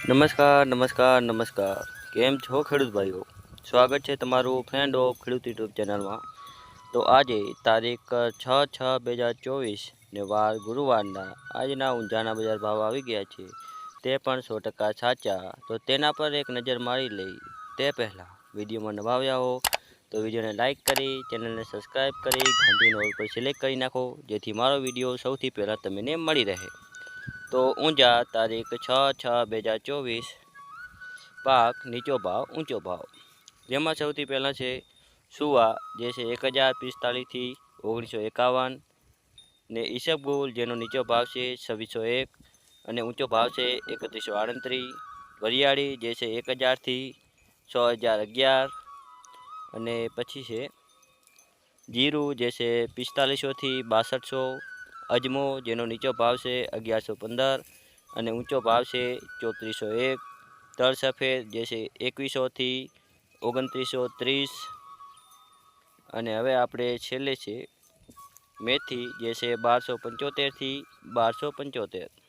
નમસ્કાર નમસ્કાર નમસ્કાર કેમ છો ખેડૂત ભાઈઓ? સ્વાગત છે તમારું ફ્રેન્ડ ઓફ ખેડૂત યુટ્યુબ ચેનલમાં. તો આજે તારીખ 6/6/2024 ને વાર ગુરુવારના આજના ઊંઝાના બજાર ભાવ આવી ગયા છે, તે પણ 100% સાચા. તો તેના પર એક નજર મારી લઈ તે પહેલાં વિડીયોમાં નવા આવ્યા હો તો વિડીયોને લાઇક કરી ચેનલને સબસ્ક્રાઈબ કરી ઘંટીનો ઓલ પર સિલેક્ટ કરી નાખો, જેથી મારો વિડીયો સૌથી પહેલાં તમને મળી રહે. તો ઊંઝા તારીખ 6/6/2024 પાક નીચો ભાવ ઊંચો ભાવ, જેમાં સૌથી પહેલાં છે સુવા, જે છે 1045થી 1951, ને ઈસબગુલ, જેનો નીચો ભાવ છે 2601 અને ઊંચો ભાવ છે 3138. વરિયાળી, જે છે 1000થી 6011, અને પછી છે જીરું, જે છે 4500થી 6200. અજમો, જેનો નીચો ભાવ છે 1115 અને ઊંચો ભાવ છે 3401. તલ સફેદ, જે છે 2100થી 2930. અને હવે આપણે છેલ્લે છે મેથી, જે છે 1275થી 1275.